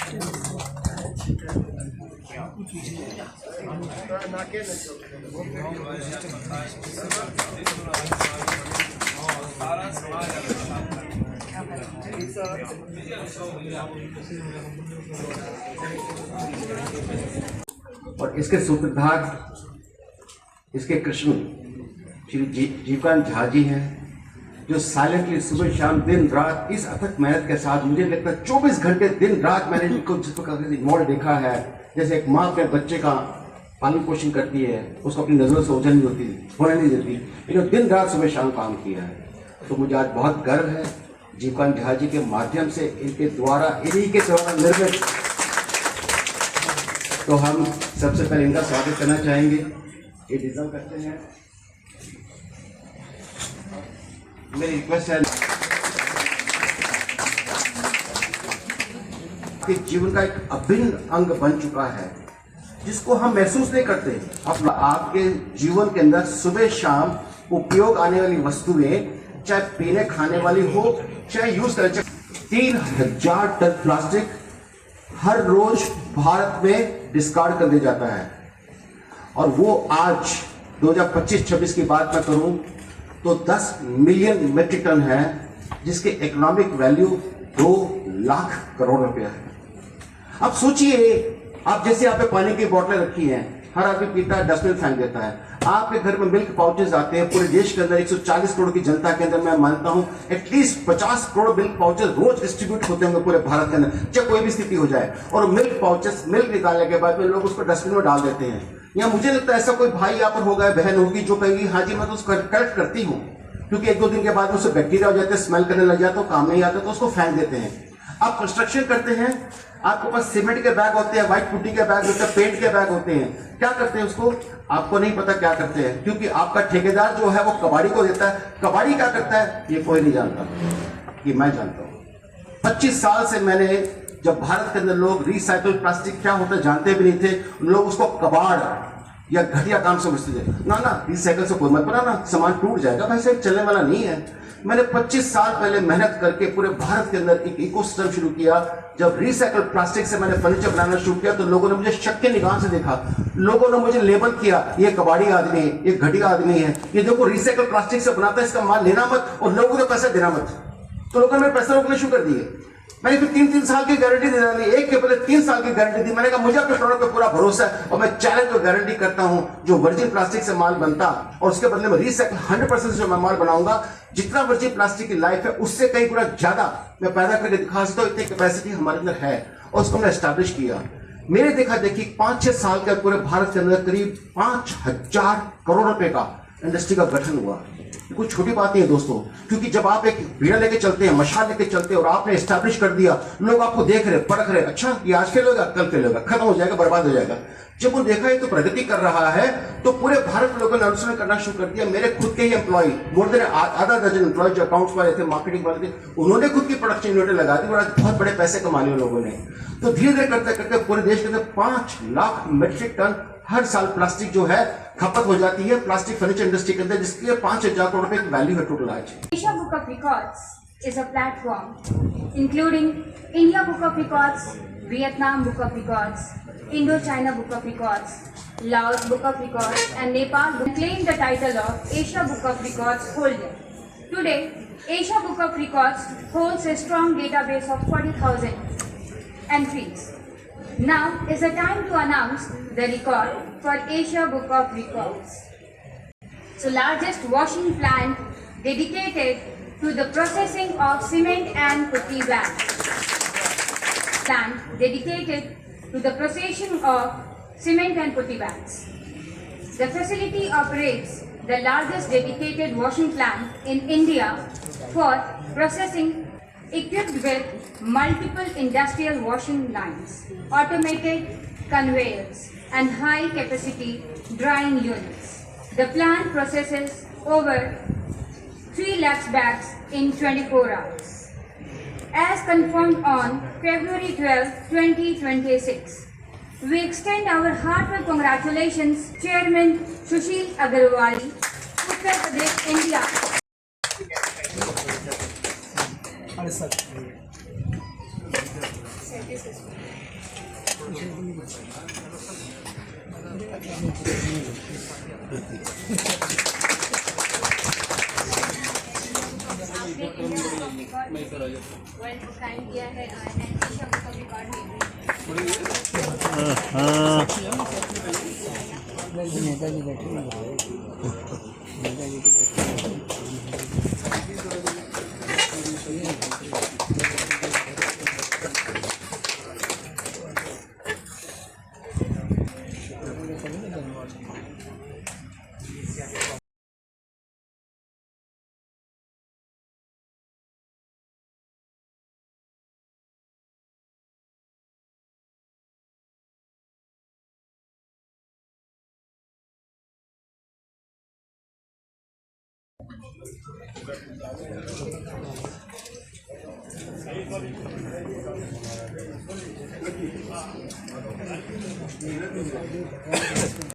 और इसके सूत्रधार इसके कृष्ण श्री जीवकांत झा जी हैं, जो साइलेंटली सुबह शाम दिन रात इस अथक मेहनत के साथ, मुझे लगता है 24 घंटे दिन रात मैंने इनको जिस प्रकार इन्वॉल्व देखा है, जैसे एक माँ अपने बच्चे का पालन पोषण करती है, उसको अपनी नजरों से ओझल नहीं होने नहीं देती, इन्होंने दिन रात सुबह शाम काम किया है। तो मुझे आज बहुत गर्व है जीवकांत झा जी के माध्यम से, इनके द्वारा, इन्हीं के द्वारा निर्मित। तो हम सबसे पहले इनका स्वागत करना चाहेंगे। ये डिजर्व करते हैं। मेरी रिक्वेस्ट है कि जीवन का एक अभिन्न अंग बन चुका है, जिसको हम महसूस नहीं करते। अब आपके जीवन के अंदर सुबह शाम उपयोग आने वाली वस्तुएं, चाहे पीने खाने वाली हो, चाहे यूज करें, 3000 टन प्लास्टिक हर रोज भारत में डिस्कार्ड कर दिया जाता है। और वो आज 2025-26 की बात मैं करूं तो 10 मिलियन मेट्रिक टन है, जिसके इकोनॉमिक वैल्यू 2 लाख करोड़ रुपया है। अब सोचिए, आप जैसे यहाँ पे पानी की बोतलें रखी हैं, हर आदमी पीता है, डस्टबिन फेंक देता है। आपके घर में मिल्क पाउचेस आते हैं, पूरे देश के अंदर 140 करोड़ की जनता के अंदर मैं मानता हूं एटलीस्ट 50 करोड़ मिल्क पाउचेस रोज डिस्ट्रीब्यूट होते होंगे पूरे भारत के अंदर, चाहे कोई भी स्थिति हो जाए। और मिल्क पाउचेस, मिल्क निकालने के बाद में लोग उसको डस्टबिन में डाल देते हैं। या मुझे लगता है ऐसा कोई भाई यहाँ पर होगा, बहन होगी, जो कहेगी हाँ जी मैं तो उसको कलेक्ट करती हूँ, क्योंकि 1-2 दिन के बाद उससे बैक्टीरिया हो जाते हैं, स्मेल करने लग जाते, काम नहीं आता, तो उसको फेंक देते हैं। आप कंस्ट्रक्शन करते हैं, आपके पास सीमेंट के बैग होते हैं, व्हाइट पुट्टी के बैग होते हैं, पेंट के बैग होते हैं, क्या करते हैं उसको? आपको नहीं पता क्या करते हैं, क्योंकि आपका ठेकेदार जो है वो कबाड़ी को देता है। कबाड़ी क्या करता है ये कोई नहीं जानता, ये मैं जानता हूं। 25 साल से मैंने, जब भारत के अंदर लोग रिसाइकल प्लास्टिक क्या होता है जानते भी नहीं थे, लोग उसको कबाड़ या घटिया काम समझते थे। ना रिसाइकल से कोई मत बनाना, सामान टूट जाएगा, भाई साहब चलने वाला नहीं है। मैंने 25 साल पहले मेहनत करके पूरे भारत के अंदर एक इकोसिस्टम शुरू किया। जब रिसाइकल प्लास्टिक से मैंने फर्नीचर बनाना शुरू किया तो लोगों ने मुझे शक के निगाह से देखा। लोगों ने मुझे लेबल किया, ये कबाड़ी आदमी है, ये घटिया आदमी है, ये देखो रिसाइकल प्लास्टिक से बनाता है, इसका माल लेना मत और लोगों को पैसा देना मत। तो लोगों ने पैसा रोकने शुरू कर दिए। मैंने फिर 3-3 साल की गारंटी दे डाली, एक के पहले 3 साल की गारंटी दी। मैंने कहा मुझे अपने प्रोडक्ट पे पूरा भरोसा है और मैं चैलेंज और गारंटी करता हूं, जो वर्जिन प्लास्टिक से माल बनता और उसके बदले में रिसाइकल 100% जो मैं माल बनाऊंगा, जितना वर्जिन प्लास्टिक की लाइफ है उससे कई गुना ज्यादा मैं पैदा करके दिखा सकता हूं। इतनी कैपेसिटी हमारे अंदर है और उसको हमने एस्टैब्लिश किया। मेरे देखा देखी 5-6 साल के पूरे भारत के अंदर करीब 5000 करोड़ रुपए का इंडस्ट्री का गठन हुआ। कुछ छोटी बात नहीं है दोस्तों, क्योंकि जब आप एक बीड़ा लेके चलते हैं, मशाल लेके चलते हैं और आपने एस्टैब्लिश कर दिया, लोग आपको देख रहे, परख रहे, अच्छा ये आज फेल होगा, कल फेल होगा, खत्म हो जाएगा, बर्बाद हो जाएगा। जब वो देखा ये तो प्रगति कर रहा है, तो पूरे भारत में लोगों ने अनुसरण करना शुरू कर दिया। मेरे खुद के ही एम्प्लॉय, मोर देन आधा दर्जन एम्प्लॉय जो अकाउंट्स वाले थे, मार्केटिंग वाले थे, उन्होंने खुद की प्रोडक्शन यूनिट लगा दी और आज बहुत बड़े पैसे कमा लिए लोगों ने। तो धीरे धीरे करते करते पूरे देश के अंदर 5 लाख मेट्रिक टन हर साल प्लास्टिक जो है खपत हो जाती है प्लास्टिक फर्नीचर इंडस्ट्री के अंदर, जिसके 5000 करोड़ रुपए की वैल्यू है टोटल आज। Asia Book of Records is a platform including India Book of Records, Vietnam Book of Records, Indo-China Book of Records, Laos Book of Records, and Nepal claim the title of Asia Book of Records holder. Today, Asia Book of Records holds a strong database of 40,000 entries. Now is the time to announce the record for Asia Book of Records. So, largest washing plant dedicated to the processing of cement and putty bags. Plant dedicated to the processing of cement and putty bags. The facility operates the largest dedicated washing plant in India for processing, equipped with multiple industrial washing lines, automated conveyors, and high-capacity drying units. The plant processes over 3 lakh bags in 24 hours. As confirmed on February 12, 2026, we extend our heartfelt congratulations Chairman Sushil Agarwal, Uttar Pradesh, India. set this is. आपने India book of record में world book time किया है and Asia book of record में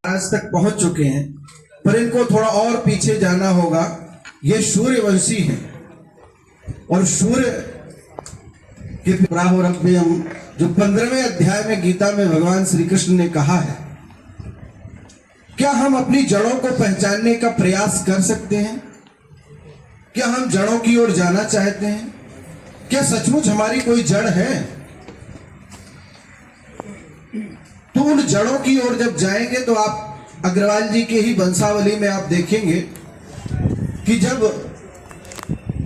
आज तक पहुंच चुके हैं, पर इनको थोड़ा और पीछे जाना होगा। ये सूर्यवंशी हैं और सूर्य के प्रारंभ जो 15वें अध्याय में गीता में भगवान श्री कृष्ण ने कहा है, क्या हम अपनी जड़ों को पहचानने का प्रयास कर सकते हैं? क्या हम जड़ों की ओर जाना चाहते हैं? क्या सचमुच हमारी कोई जड़ है? तो उन जड़ों की ओर जब जाएंगे तो आप अग्रवाल जी के ही वंशावली में आप देखेंगे कि जब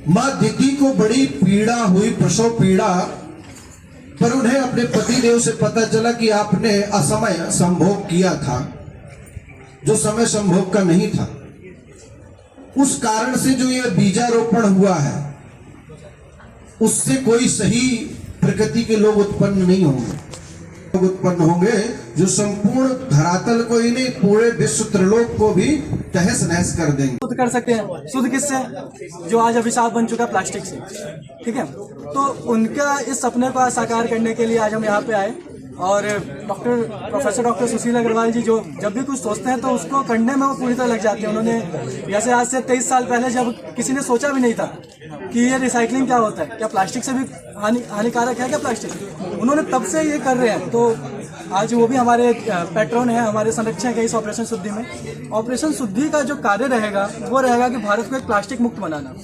मां दीदी को बड़ी पीड़ा हुई, प्रसव पीड़ा, पर उन्हें अपने पतिदेव से पता चला कि आपने असमय संभोग किया था, जो समय संभोग का नहीं था। उस कारण से जो यह बीजारोपण हुआ है, उससे कोई सही प्रकृति के लोग उत्पन्न नहीं होंगे। लोग उत्पन्न होंगे जो संपूर्ण धरातल को ही नहीं, पूरे विश्व त्रिलोक को भी तहस नहस कर देंगे। शुद्ध कर सकते हैं। शुद्ध किससे? जो आज अभिशाप बन चुका प्लास्टिक से। ठीक है, तो उनका इस सपने को साकार करने के लिए आज हम यहाँ पे आए और प्रोफेसर डॉक्टर सुशील अग्रवाल जी जो जब भी कुछ सोचते हैं तो उसको करने में वो पूरी तरह लग जाते हैं। उन्होंने जैसे आज से 23 साल पहले जब किसी ने सोचा भी नहीं था कि ये रिसाइकलिंग क्या होता है, क्या प्लास्टिक से भी हानिकारक है क्या प्लास्टिक, उन्होंने तब से ये कर रहे हैं। तो आज वो भी हमारे पैट्रन है, हमारे संरक्षक है इस ऑपरेशन शुद्धि में। ऑपरेशन शुद्धि का जो कार्य रहेगा वो रहेगा कि भारत को एक प्लास्टिक मुक्त बनाना।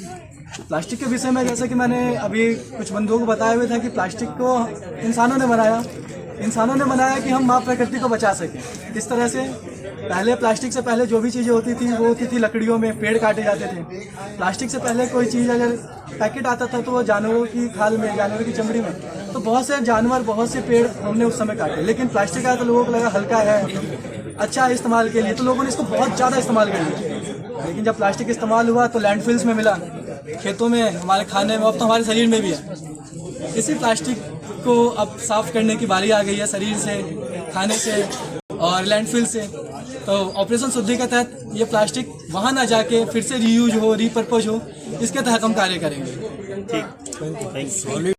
प्लास्टिक के विषय में जैसे कि मैंने अभी कुछ बंधुओं को बताया हुआ था कि प्लास्टिक को इंसानों ने बनाया कि हम माँ प्रकृति को बचा सकें। इस तरह से पहले प्लास्टिक से पहले जो भी चीज़ें होती थी वो होती थी लकड़ियों में, पेड़ काटे जाते थे। प्लास्टिक से पहले कोई चीज़ अगर पैकेट आता था तो वो जानवरों की खाल में, जानवरों की चमड़ी में, तो बहुत से जानवर, बहुत से पेड़ हमने उस समय काटे। लेकिन प्लास्टिक आया तो लोगों को लगा हल्का है, अच्छा है इस्तेमाल के लिए, तो लोगों ने इसको बहुत ज़्यादा इस्तेमाल कर लिया। लेकिन जब प्लास्टिक इस्तेमाल हुआ तो लैंडफिल्स में मिला, खेतों में, हमारे खाने में, अब तो हमारे शरीर में भी है। इसी प्लास्टिक को अब साफ करने की बारी आ गई है, शरीर से, खाने से और लैंडफिल से। तो ऑपरेशन शुद्धि के तहत ये प्लास्टिक वहाँ ना जाके फिर से रीयूज हो, रीपर्पज हो, इसके तहत हम कार्य करेंगे। ठीक, थैंक्स।